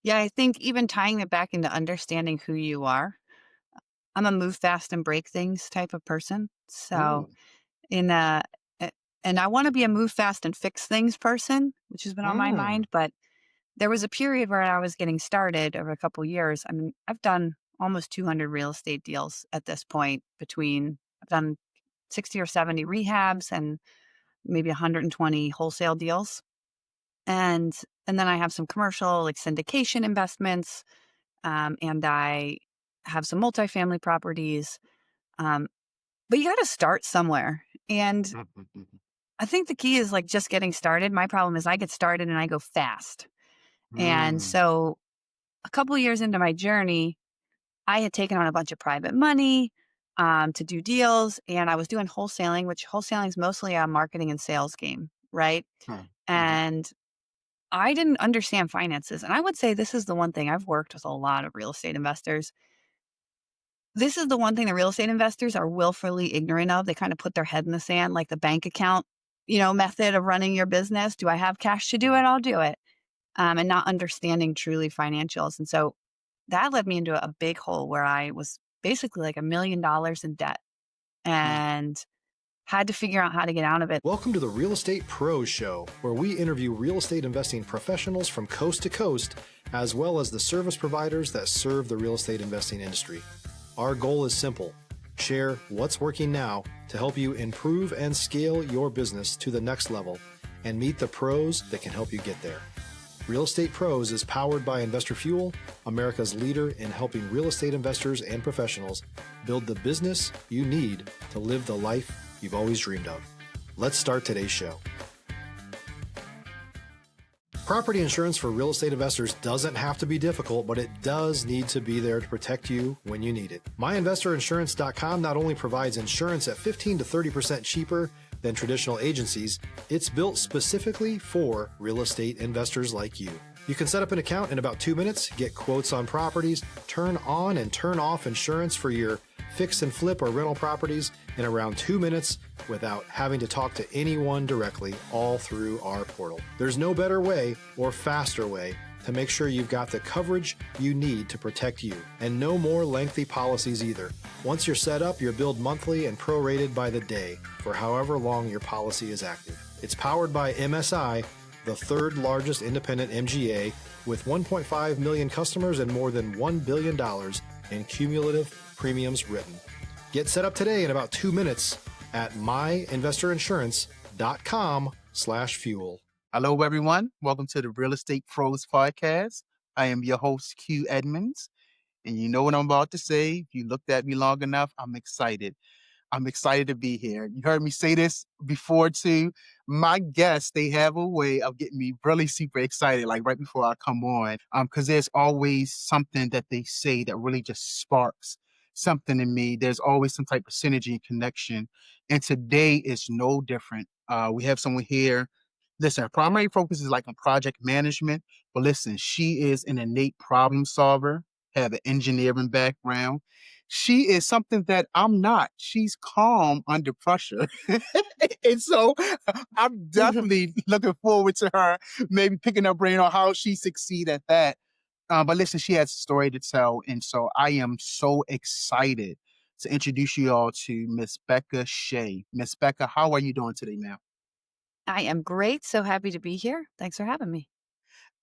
Yeah, I think even tying it back into understanding who you are. I'm a move fast and break things type of person. So Ooh. in a and I want to be a move fast and fix things person, which has been on my Mm. mind, but there was a period where I was getting started over a couple years. I mean, I've done almost 200 real estate deals at this point between I've done 60 or 70 rehabs and maybe 120 wholesale deals. And and then I have some commercial like syndication investments, and I have some multifamily properties. Um, but you got to start somewhere. And I think the key is like just getting started. My problem is I get started and I go fast. And Mm. so a couple years into my journey, I had taken on a bunch of private money to do deals, and I was doing wholesaling, which wholesaling is mostly a marketing and sales game, right? Huh. Mhm. And I didn't understand finances. And I would say this is the one thing I've worked with a lot of real estate investors. This is the one thing that real estate investors are willfully ignorant of. They kind of put their head in the sand, like the bank account, method of running your business. Do I have cash to do it? I'll do it. And not understanding truly financials. And so that led me into a big hole where I was basically like $1 million in debt Mm. and had to figure out how to get out of it. Welcome to the Real Estate Pros Show, where we interview real estate investing professionals from coast to coast, as well as the service providers that serve the real estate investing industry. Our goal is simple: share what's working now to help you improve and scale your business to the next level and meet the pros that can help you get there. Real Estate Pros is powered by Investor Fuel, America's leader in helping real estate investors and professionals build the business you need to live the life you've always dreamed of. Let's start today's show. Property insurance for real estate investors doesn't have to be difficult, but it does need to be there to protect you when you need it. MyInvestorInsurance.com not only provides insurance at 15 to 30% cheaper than traditional agencies, it's built specifically for real estate investors like you. You can set up an account in about 2 minutes, get quotes on properties, turn on and turn off insurance for your fix and flip or rental properties in around 2 minutes without having to talk to anyone directly, all through our portal. There's no better way or faster way to make sure you've got the coverage you need to protect you, and no more lengthy policies either. Once you're set up, you're billed monthly and prorated by the day for however long your policy is active. It's powered by MSI, the third largest independent MGA, with 1.5 million customers and more than $1 billion in cumulative premiums written. Get set up today in about 2 minutes at myinvestorinsurance.com/fuel. Hello, everyone. Welcome to the Real Estate Pros Podcast. I am your host, Q Edmonds. And you know what I'm about to say. If you looked at me long enough, I'm excited. I'm excited to be here. You heard me say this before too. My guests, they have a way of getting me really super excited, like right before I come on. Because there's always something that they say that really just sparks something in me. There's always some type of synergy and connection. And today is no different. We have someone here. Listen, her primary focus is like on project management, but listen, she is an innate problem solver, have an engineering background. She is something that I'm not. She's calm under pressure. And so I'm definitely looking forward to her maybe picking her brain on how she succeed at that. But listen, she has a story to tell. And so I am so excited to introduce you all to Miss Beka Shea. Miss Beka, how are you doing today, ma'am? I am great. So happy to be here. Thanks for having me.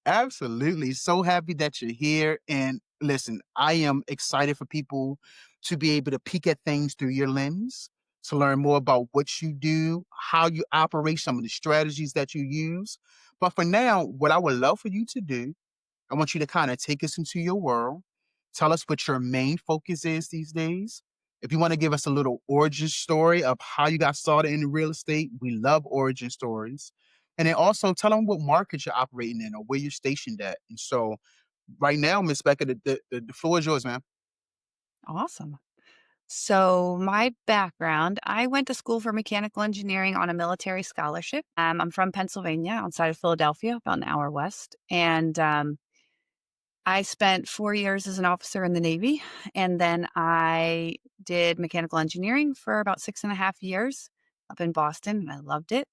Absolutely. So happy that you're here. And listen, I am excited for people to be able to peek at things through your lens, to learn more about what you do, how you operate, some of the strategies that you use. But for now, what I would love for you to do, I want you to kind of take us into your world. Tell us what your main focus is these days. If you want to give us a little origin story of how you got started in real estate, we love origin stories. And then also tell them what market you're operating in or where you're stationed at. And so right now, Miss Becca, the floor is yours, man. Awesome. So, my background, I went to school for mechanical engineering on a military scholarship. I'm from Pennsylvania, outside of Philadelphia, about an hour west. And I spent 4 years as an officer in the Navy. And then I did mechanical engineering for about 6.5 years up in Boston, and I loved it.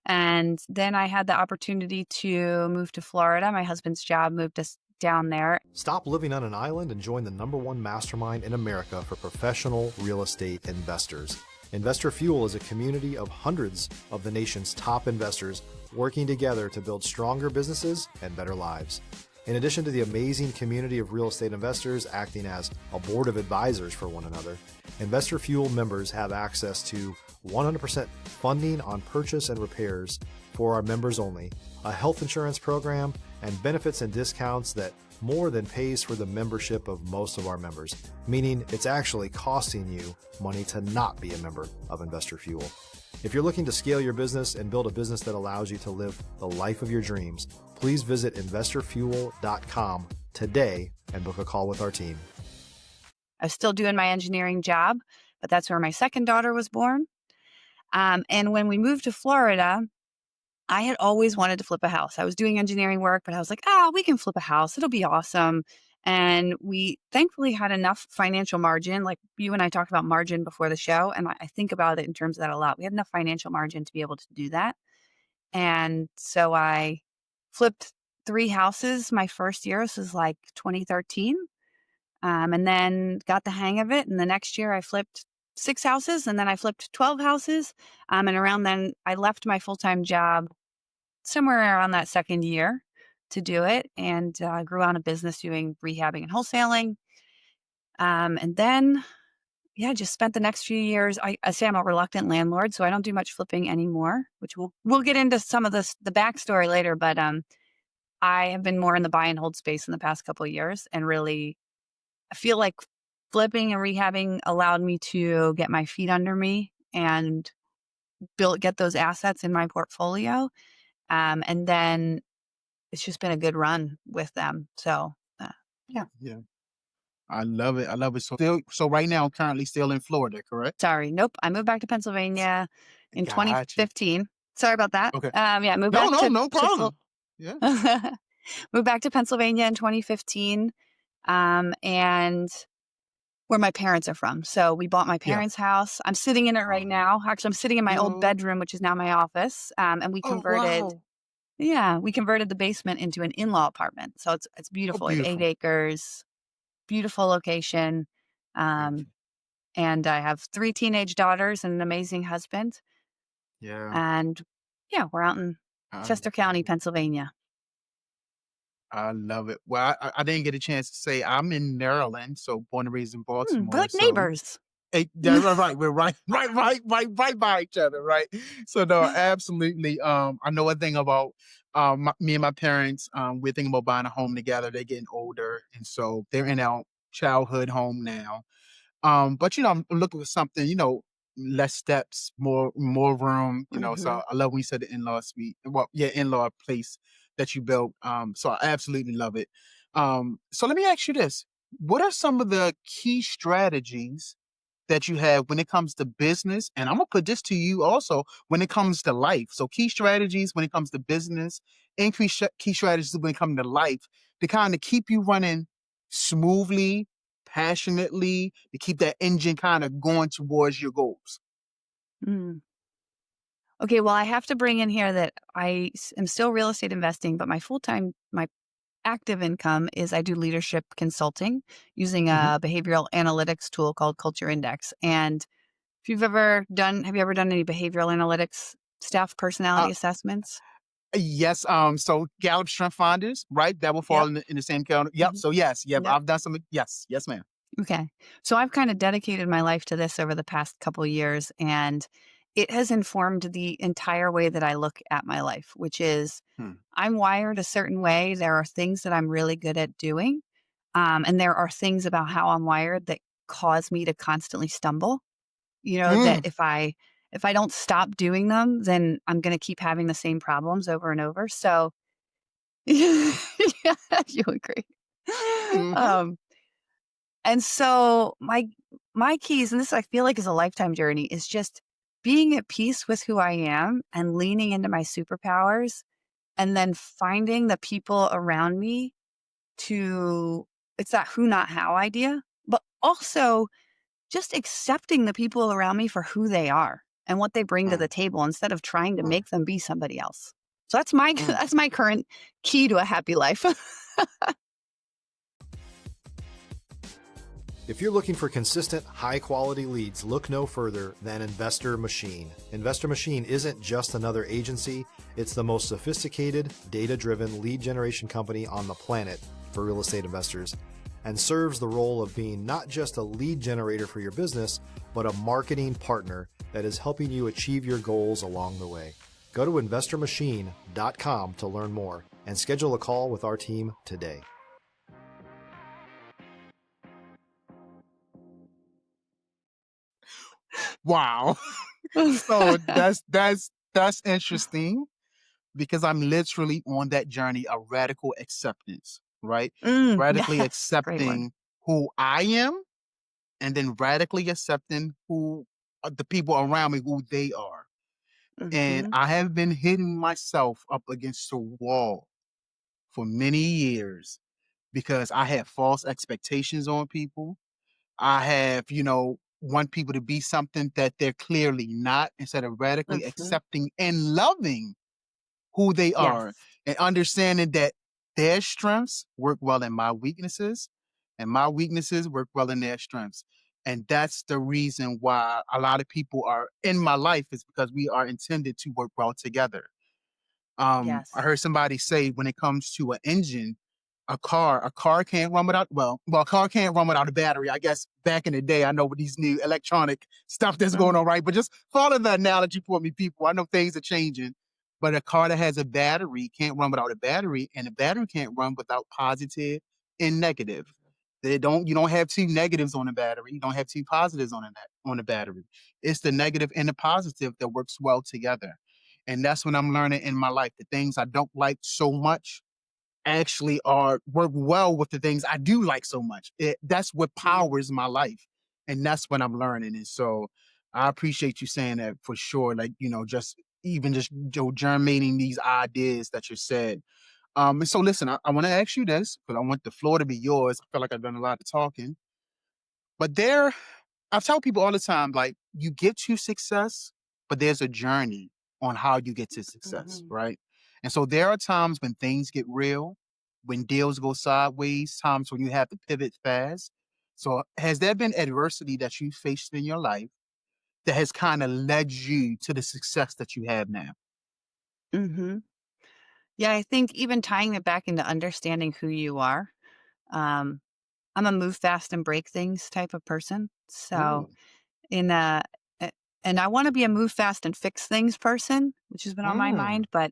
And then I had the opportunity to move to Florida. My husband's job moved us down there. Stop living on an island and join the #1 mastermind in America for professional real estate investors. Investor Fuel is a community of hundreds of the nation's top investors working together to build stronger businesses and better lives. In addition to the amazing community of real estate investors acting as a board of advisors for one another, Investor Fuel members have access to 100% funding on purchase and repairs for our members only, a health insurance program, and benefits and discounts that more than pays for the membership of most of our members, meaning it's actually costing you money to not be a member of Investor Fuel. If you're looking to scale your business and build a business that allows you to live the life of your dreams, please visit investorfuel.com today and book a call with our team. I was still doing my engineering job, but that's where my second daughter was born. And when we moved to Florida, I had always wanted to flip a house. I was doing engineering work, but I was like, we can flip a house. It'll be awesome. And we thankfully had enough financial margin. Like you and I talked about margin before the show, and I think about it in terms of that a lot. We had enough financial margin to be able to do that. And so I flipped 3 houses my first year. This was like 2013. And then got the hang of it. And the next year I flipped 6 houses, and then I flipped 12 houses. And around then I left my full-time job somewhere around that second year to do it, and grew on a business doing rehabbing and wholesaling. And then, just spent the next few years. I say I'm a reluctant landlord, so I don't do much flipping anymore, which we'll get into some of the backstory later. But I have been more in the buy and hold space in the past couple of years, and really I feel like flipping and rehabbing allowed me to get my feet under me and get those assets in my portfolio. And then it's just been a good run with them. So, yeah. Yeah. I love it. I love it. So right now, I'm currently still in Florida, correct? Sorry. Nope. I moved back to Pennsylvania in Got you. 2015. Sorry about that. Okay. I moved No, back no, to no problem. Yeah. moved back to Pennsylvania in 2015. And where my parents are from. So we bought my Yeah. parents' house. I'm sitting in it right now. Actually, I'm sitting in my old No. bedroom, which is now my office. And we Oh, converted, wow. we converted the basement into an in-law apartment. So it's Oh, beautiful. We have 8 beautiful. acres, beautiful location. Thank Um, you. and I have 3 teenage daughters and an amazing husband. Yeah. And we're out in I Chester County, love it. Pennsylvania. I love it. Well, I didn't get a chance to say I'm in Maryland, so born and raised in We're Baltimore. like So neighbors. yeah, right. We're right, right by each other, right? So no, absolutely. I know a thing about me and my parents. We're thinking about buying a home together. They're getting older, and so they're in our childhood home now. But I'm looking for something, less steps, more room, Hmm. so I love when you said the in-law suite. Well, yeah, in-law place that you built. So I absolutely love it. So let me ask you this. What are some of the key strategies that you have when it comes to business? And I'm gonna put this to you also when it comes to life. So key strategies when it comes to business, key strategies when it comes to life to kind of keep you running smoothly, passionately, to keep that engine kind of going towards your goals. Mm. Okay, well, I have to bring in here that am still real estate investing, but my active income is I do leadership consulting using Mhm. a behavioral analytics tool called Culture Index. And if have you ever done any behavioral analytics stuff, Uh, personality assessments? yes. So Gallup Strength Finders, right? That will fall Yep. in the same category. Yep. Mhm. So yes, yep. Yep. I've done some. Yes, ma'am. Okay. So I've kind of dedicated my life to this over the past couple of years, and it has informed the entire way that I look at my life, which is Hmm. I'm wired a certain way. There are things that I'm really good at doing. And there are things about how I'm wired that cause me to constantly stumble. That Mm. if I don't stop doing them, then I'm going to keep having the same problems over and over. So yeah, you agree. Mhm. Um, and so my keys, and this I feel like is a lifetime journey, is just being at peace with who I am and leaning into my superpowers, and then finding the people around me to it's that who not how idea, but also just accepting the people around me for who they are and what they bring to the Mm. table instead of trying to Mm. make them be somebody else. So that's my Mm. that's my current key to a happy life. If you're looking for consistent, high-quality leads, look no further than Investor Machine. Investor Machine isn't just another agency, it's the most sophisticated, data-driven lead generation company on the planet for real estate investors, and serves the role of being not just a lead generator for your business, but a marketing partner that is helping you achieve your goals along the way. Go to investormachine.com to learn more and schedule a call with our team today. Wow. So that's interesting because I'm literally on that journey of radical acceptance, right? Radically Yes, great word. accepting who I am and then radically accepting who the people around me, who they are. And Mhm, I have been hitting myself up against a wall for many years because I had false expectations on people. I have, want people to be something that they're clearly not, instead of radically mhm. accepting and loving who they Yes, are and understanding that their strengths work well in my weaknesses and my weaknesses work well in their strengths. And that's the reason why a lot of people are in my life, is because we are intended to work well together. I yes. heard somebody say, when it comes to an engine, a car can't run without, a car can't run without a battery. I guess back in the day, I know with these new electronic stuff that's going Mhm, on, right? But just follow the analogy for me, people. I know things are changing, but a car that has a battery can't run without a battery, and a battery can't run without positive and negative. You don't have two negatives on a battery. You don't have two positives on a battery. It's the negative and the positive that works well together. And that's what I'm learning in my life. The things I don't like so much actually are work well with the things I do like so much. That's what mhm. powers my life. And that's what I'm learning. And so I appreciate you saying that for sure. Like, just even just germinating these ideas that you said. And so listen, I want to ask you this, because I want the floor to be yours. I feel like I've done a lot of talking. But I tell people all the time, like, you get to success, but there's a journey on how you get to success, Mhm, right? And so there are times when things get real, when deals go sideways, times when you have to pivot fast. So has there been adversity that you faced in your life that has kind of led you to the success that you have now? mhm. Yeah, I think even tying it back into understanding who you are, um, I'm a move fast and break things type of person. So Ooh. in a and I wanna be a move fast and fix things person, which has been on my Mm. mind, but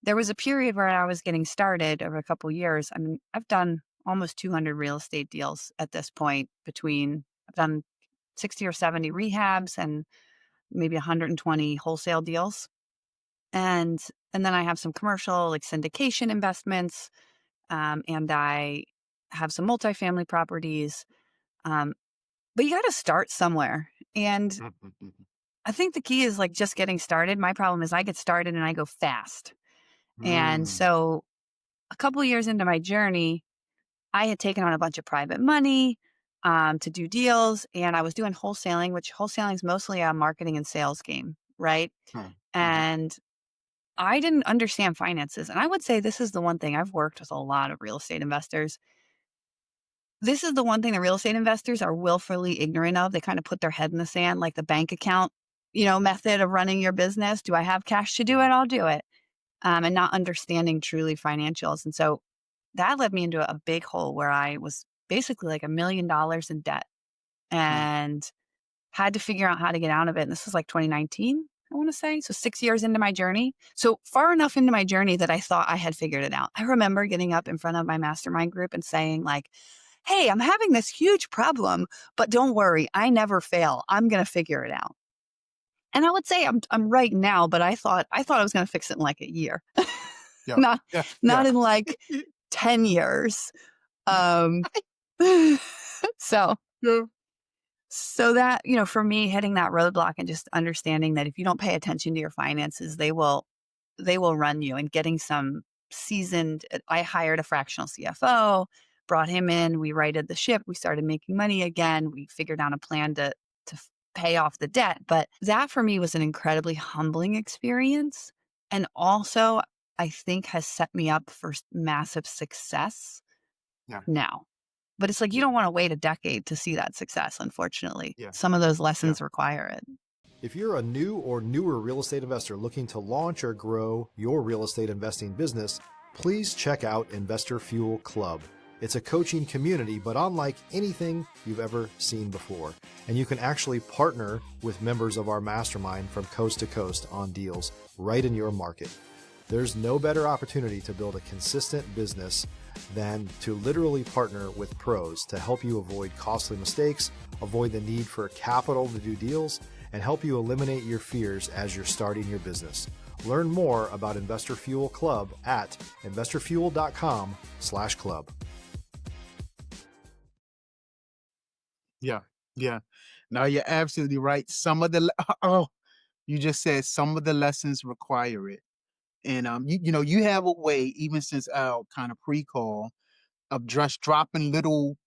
there was a period where I was getting started over a couple years. I mean, I've done almost 200 real estate deals at this point. I've done 60 or 70 rehabs and maybe 120 wholesale deals. And and then I have some commercial, like, syndication investments, and I have some multifamily properties, um, but you gotta start somewhere, and I think the key is, like, just getting started. My problem is I get started and I go fast, and Mm. so a couple years into my journey, I had taken on a bunch of private money, to do deals, and I was doing wholesaling, which wholesaling is mostly a marketing and sales game, right? Mm. Mhm. And I didn't understand finances, and I would say this is the one thing. I've worked with a lot of real estate investors. This is the one thing the real estate investors are willfully ignorant of. They kind of put their head in the sand, like the bank account, method of running your business. Do I have cash to do it? I'll do it. And not understanding truly financials. And so that led me into a big hole where I was basically like $1 million in debt Mm. and had to figure out how to get out of it. And this was like 2019, I want to say. So 6 years into my journey. So far enough into my journey that I thought I had figured it out. I remember getting up in front of my mastermind group and saying, like, hey, I'm having this huge problem, but don't worry, I never fail. I'm going to figure it out. And I would say I'm right now, but I thought I was going to fix it in like a year. Yeah. not Yeah. not Yeah. in like 10 years. Um so Yeah. so that, for me, hitting that roadblock and just understanding that if you don't pay attention to your finances, they will run you, and getting some seasoned. I hired a fractional CFO, brought him in, we righted the ship, we started making money again, we figured out a plan to pay off the debt. But that for me was an incredibly humbling experience, and also I think has set me up for massive success Yeah. now. But it's like you don't want to wait a decade to see that success, unfortunately. Yeah. Some of those Yeah. lessons require it. If you're a new or newer real estate investor looking to launch or grow your real estate investing business, please check out Investor Fuel Club. It's a coaching community, but unlike anything you've ever seen before. And you can actually partner with members of our mastermind from coast to coast on deals right in your market. There's no better opportunity to build a consistent business than to literally partner with pros to help you avoid costly mistakes, avoid the need for capital to do deals, and help you eliminate your fears as you're starting your business. Learn more about Investor Fuel Club at investorfuel.com/club. Yeah. Yeah. No, you're absolutely right. Some of the oh, you just said some of the lessons require it. And you have a way, even since our kind of pre-call, of just dropping little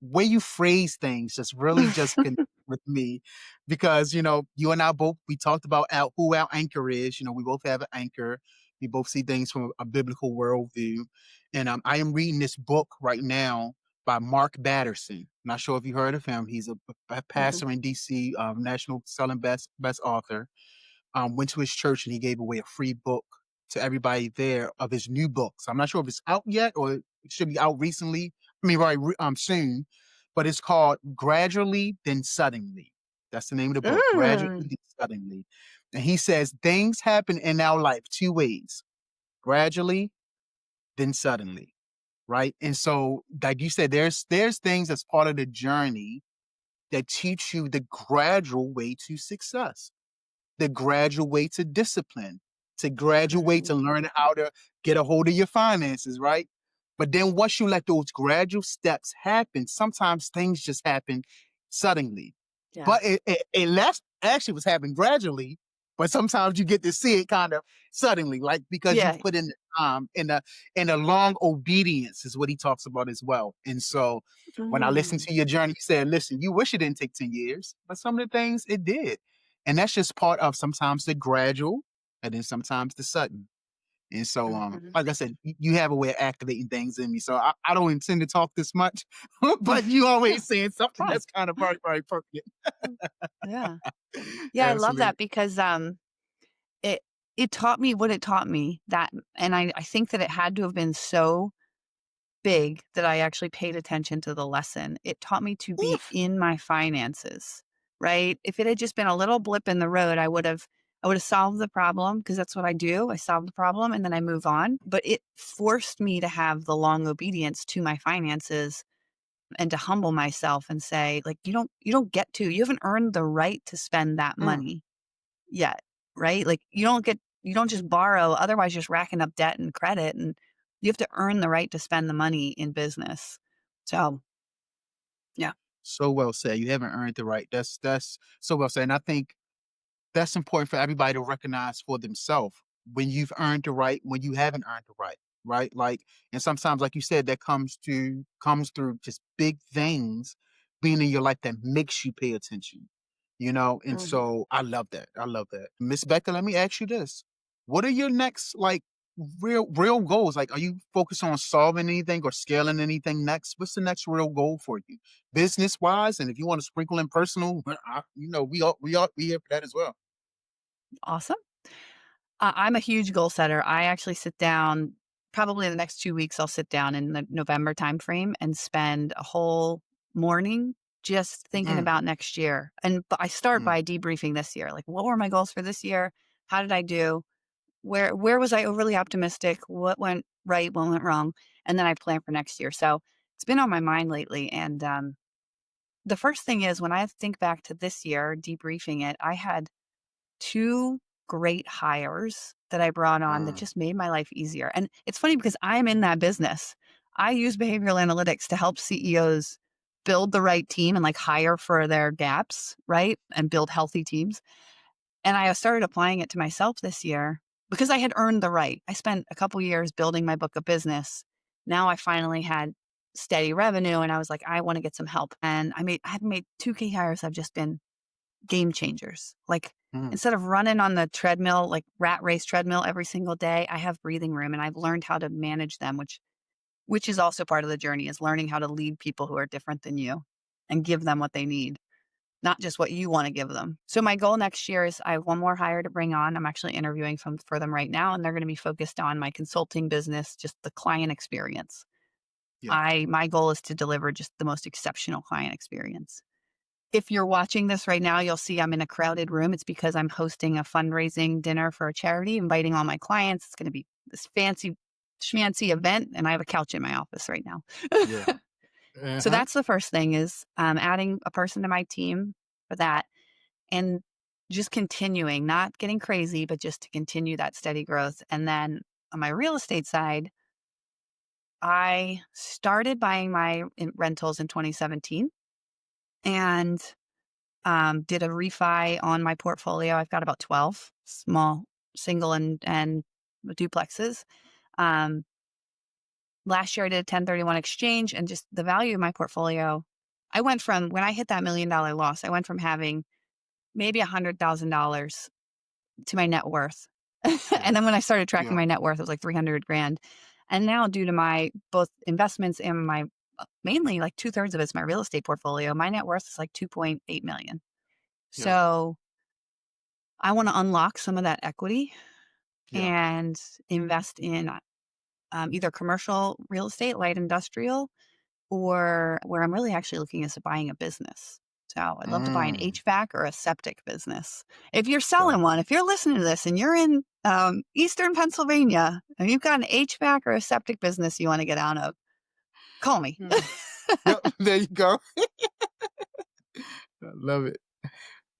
way you phrase things just really just connect with me because you and I both we talked about who our anchor is. We both have an anchor. We both see things from a biblical worldview. And I am reading this book right now by Mark Batterson. Not sure if you heard of him. He's a Mm-mm. pastor in DC, national selling best author. Went to his church and he gave away a free book to everybody there of his new books. I'm not sure if it's out yet or it should be out recently. I mean, soon, but it's called Gradually Then Suddenly. That's the name of the book, Gradually Mm. Then Suddenly. And he says things happen in our life two ways, gradually, then suddenly, right? And so, like you said, there's things that's part of the journey that teach you the gradual way to success, the gradual way to discipline, to graduate to Mhm. learn how to get a hold of your finances, right? But then once you let those gradual steps happen, sometimes things just happen suddenly. Yeah. But it less actually was happening gradually, but sometimes you get to see it kind of suddenly, like because Yeah. you've put in the time in a long obedience is what he talks about as well. And so when I listened Mm. to your journey, you said, listen, you wish it didn't take 10 years, but some of the things it did. And that's just part of sometimes the gradual and then sometimes the sudden. And so, Mhm. like I said, you have a way of activating things in me. So I don't intend to talk this much, but you Yeah, always saying something fine. that's kind of very, very pertinent. Mm. Yeah. Yeah, I love Absolutely. that because it it taught me what it taught me that and I think that it had to have been so big that I actually paid attention to the lesson. It taught me to be Oof. in my finances, right? If it had just been a little blip in the road, I would have solved the problem because that's what I do. I solve the problem and then I move on. But it forced me to have the long obedience to my finances and to humble myself and say, like, you don't get to, you haven't earned the right to spend that Mm. money yet, right? Like you don't just borrow, otherwise you're just racking up debt and credit and you have to earn the right to spend the money in business. So, yeah. So well said. You haven't earned the right. That's so well said. And I think that's important for everybody to recognize for themselves when you've earned the right, when you haven't earned the right, right? Like, and sometimes, like you said, that comes through just big things being in your life that makes you pay attention. And Mhm. so I love that. I love that. Miss Becca, let me ask you this: what are your next like real goals? Like, are you focused on solving anything or scaling anything next? What's the next real goal for you, business wise? And if you want to sprinkle in personal, we here for that as well. Awesome. I'm a huge goal setter. I actually sit down probably in the next 2 weeks. I'll sit down in the November timeframe and spend a whole morning just thinking Mm, about next year. But I start mm. by debriefing this year. Like, what were my goals for this year? How did I do? Where was I overly optimistic? What went right? What went wrong? And then I plan for next year. So it's been on my mind lately. And the first thing is when I think back to this year, debriefing it, I had two great hires that I brought on that Mm. just made my life easier. And it's funny because I'm in that business. I use behavioral analytics to help CEOs build the right team and like hire for their gaps, right? And build healthy teams. And I started applying it to myself this year because I had earned the right. I spent a couple years building my book of business. Now I finally had steady revenue and I was like, I want to get some help. And I've made two key hires. I've just been game changers. Like Mm. instead of running on the treadmill, like rat race treadmill every single day, I have breathing room and I've learned how to manage them, which which is also part of the journey, is learning how to lead people who are different than you and give them what they need, not just what you want to give them. So my goal next year is I have one more hire to bring on. I'm actually interviewing for them right now, and they're going to be focused on my consulting business, just the client experience. Yeah. My goal is to deliver just the most exceptional client experience. If you're watching this right now, you'll see I'm in a crowded room. It's because I'm hosting a fundraising dinner for a charity, inviting all my clients. It's going to be this fancy schmancy event, and I have a couch in my office right now. Yeah. So Uh-huh. that's the first thing, is adding a person to my team for that, and just continuing, not getting crazy, but just to continue that steady growth. And then on my real estate side, I started buying my rentals in 2017 and did a refi on my portfolio. I've got about 12 small single and duplexes. Um, Last year I did a 1031 exchange, and just the value of my portfolio. I went from, when I hit that $1 million loss, I went from having maybe $100,000 to my net worth. Yeah. And then when I started tracking Yeah. my net worth, it was like 300 grand. And now, due to my both investments and my mainly like 2/3 of it's my real estate portfolio, my net worth is like 2.8 million. Yeah. So I want to unlock some of that equity Yeah. and invest in either commercial real estate, light industrial, or where I'm really actually looking is buying a business. So I'd love to buy an Mm. HVAC or a septic business. If you're Got selling one, if you're listening to this and you're in Eastern Pennsylvania and you've got an HVAC or a septic business you want to get out of, call me. it. Yep. There you go. I love it.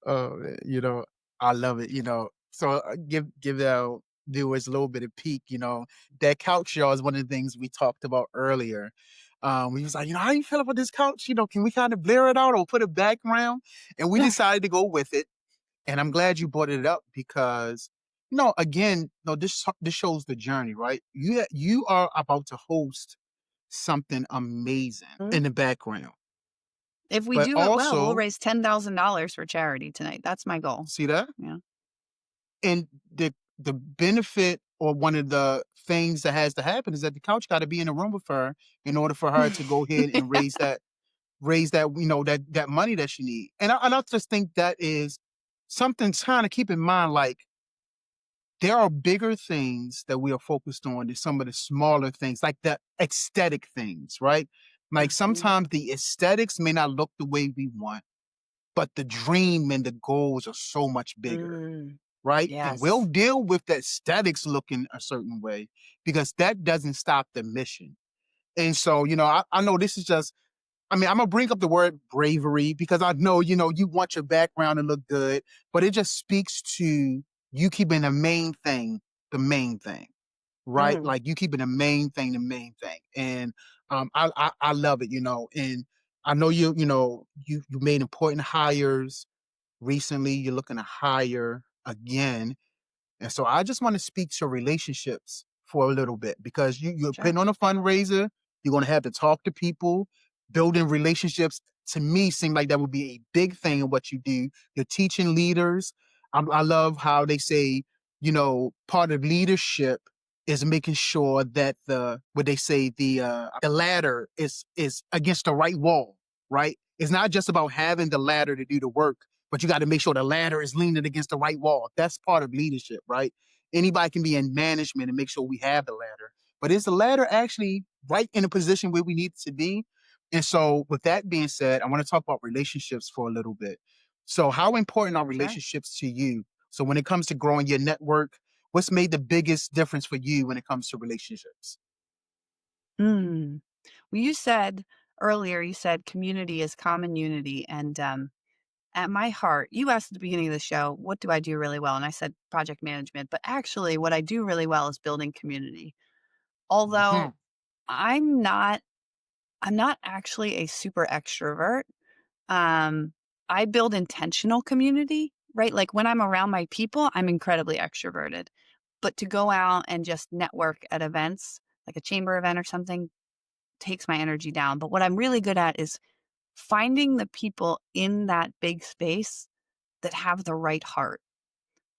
Oh, man, I love it. So give our viewers a little bit of peek. That couch, y'all, is one of the things we talked about earlier. We was like, how do you feel about this couch? Can we kind of blur it out or put a background? And we decided to go with it. And I'm glad you brought it up because, again, no, this shows the journey, right? You are about to host something amazing Mhm. in the background, If we but do it well, we'll also raise $10,000 for charity tonight. That's my goal. see that. Yeah. And the benefit or one of the things that has to happen is that the couch got to be in the room with her in order for her to go ahead and raise that that money that she need. And I just think that is something to kind of keep in mind. Like there are bigger things that we are focused on than some of the smaller things, like the aesthetic things, right? Like Mhm. sometimes the aesthetics may not look the way we want, but the dream and the goals are so much bigger, Mm, right? And we'll yes. deal with the aesthetics looking a certain way because that doesn't stop the mission. And so, I know this is just, I'm gonna bring up the word bravery because I know, you want your background to look good, but it just speaks to you keeping the main thing, right? Mm, Like you keeping the main thing. And I love it, and I know you made important hires recently. You're looking to hire again, and so I just want to speak to relationships for a little bit because you're sure. putting on a fundraiser. You're going to have to talk to people, building relationships. To me, seem like that would be a big thing in what you do. You're teaching leaders. I love how they say, part of leadership is making sure that what they say the ladder is against the right wall, right? It's not just about having the ladder to do the work, but you got to make sure the ladder is leaning against the right wall. That's part of leadership, right? Anybody can be in management and make sure we have the ladder. But is the ladder actually right in a position where we need it to be? And so, with that being said, I want to talk about relationships for a little bit. So, how important are Sure. relationships to you? So, when it comes to growing your network, what's made the biggest difference for you when it comes to relationships? Mm. Well, you said earlier, you said community is common unity. And at my heart, you asked at the beginning of the show, what do I do really well? And I said project management. But actually, what I do really well is building community. Hmm. Although I'm not, I'm not actually a super extrovert. Um, I build intentional community, right? Like when I'm around my people, I'm incredibly extroverted. But to go out and just network at events, like a chamber event or something, takes my energy down. But what I'm really good at is finding the people in that big space that have the right heart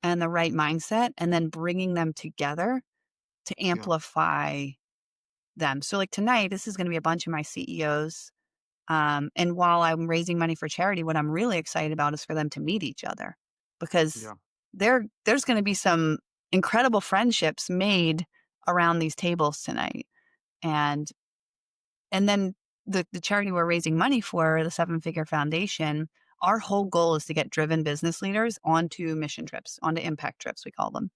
and the right mindset, and then bringing them together to Yeah. amplify them. So like tonight, this is going to be a bunch of my CEOs. And while I'm raising money for charity, what I'm really excited about is for them to meet each other, because Yeah. there's going to be some incredible friendships made around these tables tonight. And then the charity we're raising money for, the Seven Figure Foundation, our whole goal is to get driven business leaders onto mission trips, onto impact trips, we call them.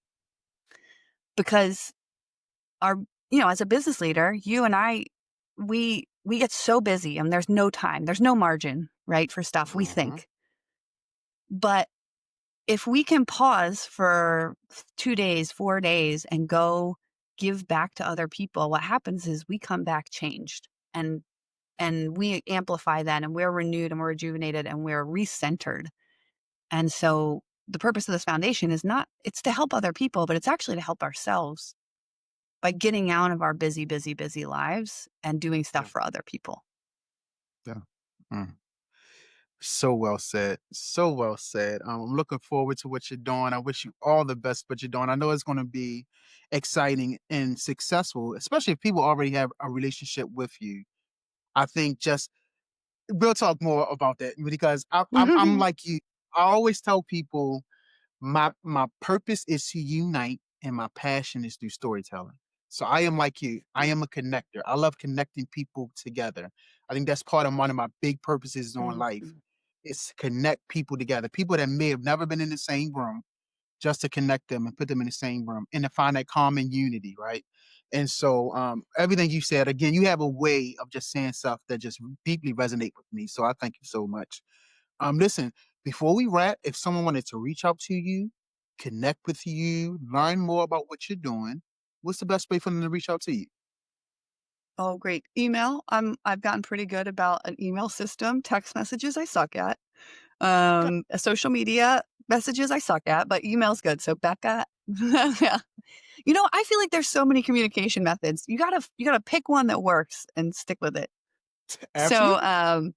Because our, as a business leader, you and I, we get so busy and there's no time, there's no margin, right, for stuff we Mm-hmm. think. But if we can pause for 2 days, 4 days and go give back to other people, what happens is we come back changed, and we amplify that, and we're renewed and we're rejuvenated and we're recentered. And so the purpose of this foundation is not, it's to help other people, but it's actually to help ourselves by getting out of our busy, busy, busy lives and doing Yeah. stuff for other people. Yeah. Mm. So well said. So well said. I'm looking forward to what you're doing. I wish you all the best what you're doing. I know it's going to be exciting and successful, especially if people already have a relationship with you. I think just we'll talk more about that because I'm like you. I always tell people my purpose is to unite and my passion is through storytelling. So I am like you. I am a connector. I love connecting people together. I think that's part of one of my big purposes on life. Mhm. Is to connect people together, people that may have never been in the same room, just to connect them and put them in the same room and to find that common unity, right? And so everything you said, again, you have a way of just saying stuff that just deeply resonate with me. So I thank you so much. Listen, before we wrap, if someone wanted to reach out to you, connect with you, learn more about what you're doing, what's the best way for them to reach out to you? Oh, great. Email. I've gotten pretty good about an email system. Text messages I suck at. Okay. Social media messages I suck at, but email's good. So Beka. Yeah. I feel like there's so many communication methods. You gotta pick one that works and stick with it. So Absolutely.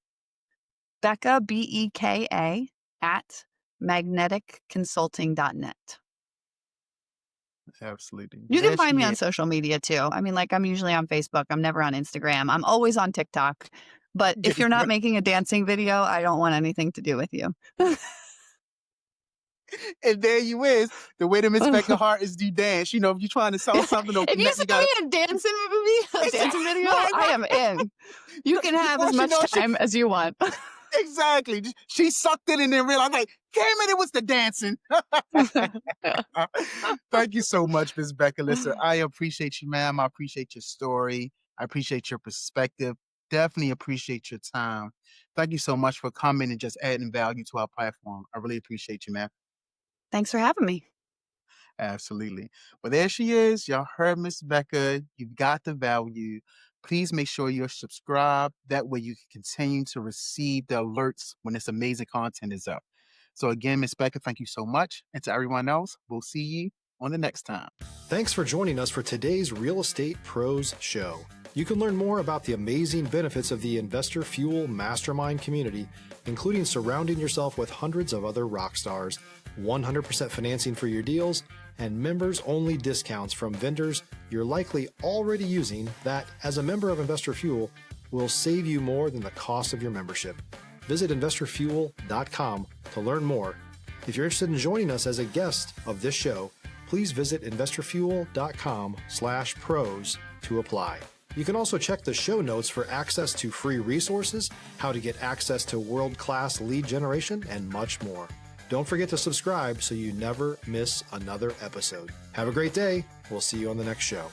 Beka, Beka, at magneticconsulting.net. Absolutely. You can There find me she on is. social media too. I mean, like, I'm usually on Facebook. I'm never on Instagram. I'm always on TikTok. But if you're not making a dancing video, I don't want anything to do with you. And there you is. The way to Miss Becca Hart is do dance. If you're trying to sell something or If you connect, you send gotta me a dancing movie, a dancing video, right, I right. am in. You can have Before as she much knows she time as you want. exactly. She sucked it and then realized, like, damn it, it was the dancing. Thank you so much, Miss Becca. Listen, I appreciate you, ma'am. I appreciate your story. I appreciate your perspective. Definitely appreciate your time. Thank you so much for coming and just adding value to our platform. I really appreciate you, man. Thanks for having me. Absolutely. Well, there she is. Y'all heard Miss Becca. You've got the value. Please make sure you're subscribed. That way you can continue to receive the alerts when this amazing content is up. So again, Miss Becca, thank you so much. And to everyone else, we'll see you on the next time. Thanks for joining us for today's Real Estate Pros Show. You can learn more about the amazing benefits of the Investor Fuel Mastermind community, including surrounding yourself with hundreds of other rock stars, 100% financing for your deals, and members-only discounts from vendors you're likely already using that, as a member of Investor Fuel, will save you more than the cost of your membership. Visit investorfuel.com to learn more. If you're interested in joining us as a guest of this show, please visit investorfuel.com/pros to apply. You can also check the show notes for access to free resources, how to get access to world-class lead generation, and much more. Don't forget to subscribe so you never miss another episode. Have a great day. We'll see you on the next show.